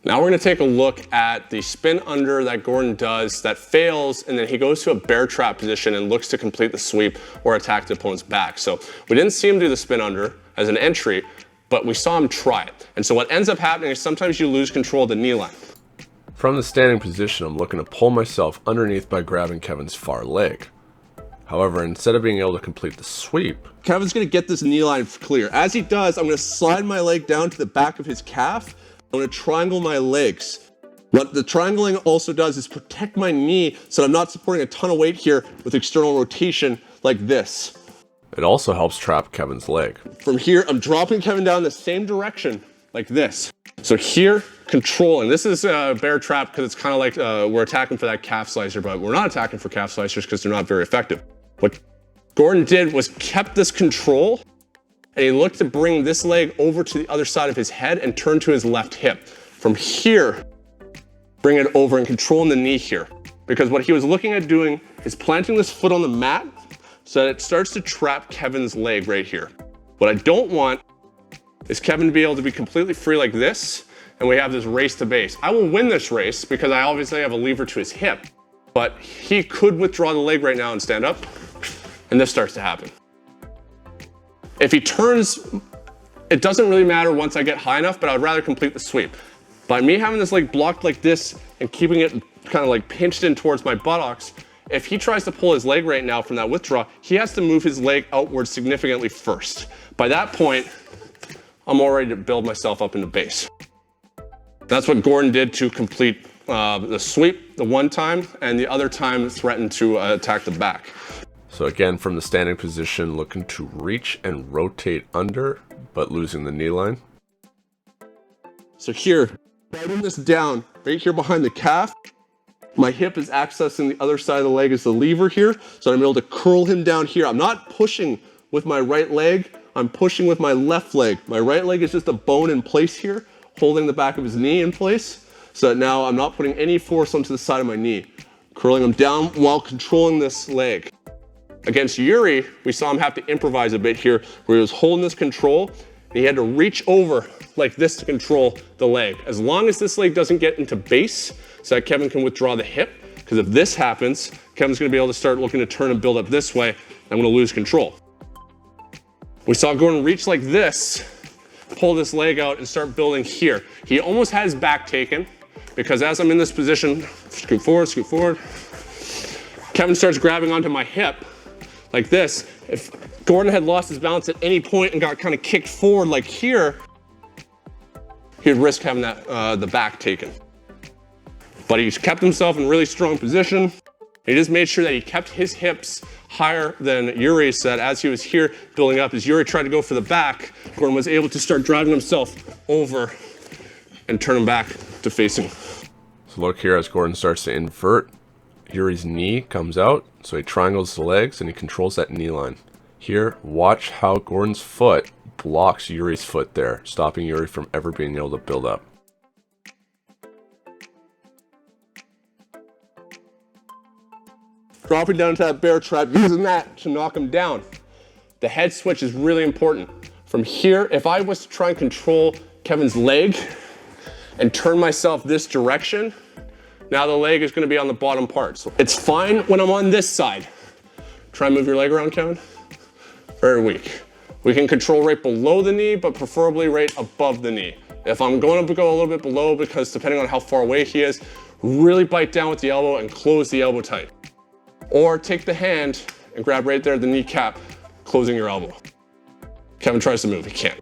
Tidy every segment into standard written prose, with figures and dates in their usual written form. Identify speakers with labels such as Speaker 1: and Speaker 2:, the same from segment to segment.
Speaker 1: Now we're gonna take a look at the spin under that Gordon does that fails, and then he goes to a bear trap position and looks to complete the sweep or attack the opponent's back. So we didn't see him do the spin under as an entry, but we saw him try it. And so what ends up happening is sometimes you lose control of the knee line.
Speaker 2: From the standing position, I'm looking to pull myself underneath by grabbing Kevin's far leg. However, instead of being able to complete the sweep,
Speaker 3: Kevin's gonna get this knee line clear. As he does, I'm gonna slide my leg down to the back of his calf. I'm gonna triangle my legs. What the triangling also does is protect my knee so I'm not supporting a ton of weight here with external rotation like this.
Speaker 2: it also helps trap Kevin's leg.
Speaker 3: From here, I'm dropping Kevin down the same direction like this.
Speaker 1: So here, controlling. This is a bear trap because it's kind of like we're attacking for that calf slicer, but we're not attacking for calf slicers because they're not very effective. What Gordon did was kept this control, and he looked to bring this leg over to the other side of his head and turn to his left hip. From here, bring it over and controlling the knee here. Because what he was looking at doing is planting this foot on the mat so that it starts to trap Kevin's leg right here. What I don't want is Kevin to be able to be completely free like this, and we have this race to base. I will win this race because I obviously have a lever to his hip, but he could withdraw the leg right now and stand up, and this starts to happen. If he turns, it doesn't really matter once I get high enough, but I would rather complete the sweep. By me having this leg blocked like this and keeping it kind of like pinched in towards my buttocks, if he tries to pull his leg right now from that withdraw, he has to move his leg outward significantly first. By that point, I'm all ready to build myself up into base. That's what Gordon did to complete the sweep the one time, and the other time threatened to attack the back.
Speaker 2: So again, from the standing position, looking to reach and rotate under, but losing the knee line.
Speaker 3: So here, sliding this down right here behind the calf. My hip is accessing the other side of the leg as the lever here, so I'm able to curl him down here. I'm not pushing with my right leg, I'm pushing with my left leg. My right leg is just a bone in place here, holding the back of his knee in place, so that now I'm not putting any force onto the side of my knee. Curling him down while controlling this leg. Against Yuri, we saw him have to improvise a bit here, where he was holding this control, and he had to reach over like this to control the leg. As long as this leg doesn't get into base, so that Kevin can withdraw the hip, because if this happens, Kevin's gonna be able to start looking to turn and build up this way, and I'm gonna lose control. We saw Gordon reach like this, pull this leg out and start building here. He almost had his back taken, because as I'm in this position, scoot forward, Kevin starts grabbing onto my hip like this. If Gordon had lost his balance at any point and got kind of kicked forward like here, he'd risk having that the back taken. But he's kept himself in really strong position. He just made sure that he kept his hips higher than Yuri's, so that as he was here building up, as Yuri tried to go for the back, Gordon was able to start driving himself over and turn him back to facing.
Speaker 2: So look here, as Gordon starts to invert, Yuri's knee comes out, so he triangles the legs and he controls that knee line. Here, watch how Gordon's foot blocks Yuri's foot there, stopping Yuri from ever being able to build up.
Speaker 3: Dropping down into that bear trap, using that to knock him down. The head switch is really important. From here, if I was to try and control Kevin's leg and turn myself this direction, now the leg is gonna be on the bottom part. So it's fine when I'm on this side. Try and move your leg around, Kevin. Very weak. We can control right below the knee, but preferably right above the knee. If I'm going to go a little bit below, because depending on how far away he is, really bite down with the elbow and close the elbow tight. Or take the hand and grab right there at the kneecap, closing your elbow. Kevin tries to move, he can't.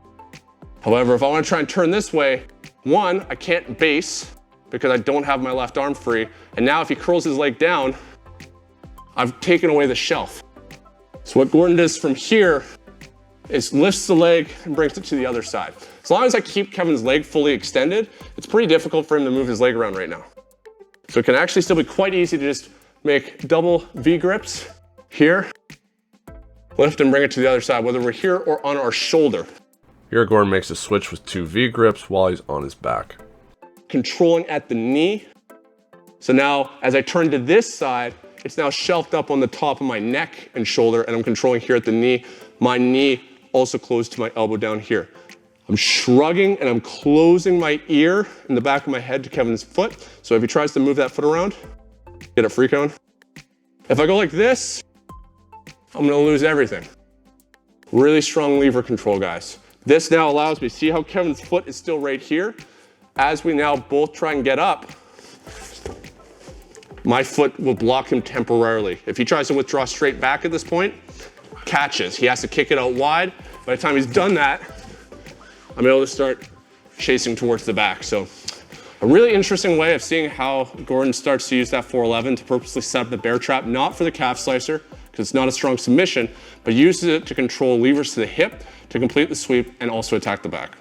Speaker 3: However, if I want to try and turn this way, one, I can't base because I don't have my left arm free. And now if he curls his leg down, I've taken away the shelf. So what Gordon does from here is lifts the leg and brings it to the other side. As long as I keep Kevin's leg fully extended, it's pretty difficult for him to move his leg around right now. So it can actually still be quite easy to just make double V grips here, lift and bring it to the other side, whether we're here or on our shoulder.
Speaker 2: Here, Gordon makes a switch with 2 V grips while he's on his back.
Speaker 3: Controlling at the knee. So now, as I turn to this side, it's now shelved up on the top of my neck and shoulder, and I'm controlling here at the knee. My knee also closed to my elbow down here.
Speaker 1: I'm shrugging and I'm closing my ear in the back of my head to Kevin's foot. So if he tries to move that foot around, get a free cone. If I go like this, I'm gonna lose everything. Really strong lever control, guys. This now allows me, see how Kevin's foot is still right here? As we now both try and get up, my foot will block him temporarily. If he tries to withdraw straight back at this point, catches. He has to kick it out wide. By the time he's done that, I'm able to start chasing towards the back. So a really interesting way of seeing how Gordon starts to use that 411 to purposely set up the bear trap, not for the calf slicer, because it's not a strong submission, but uses it to control levers to the hip to complete the sweep and also attack the back.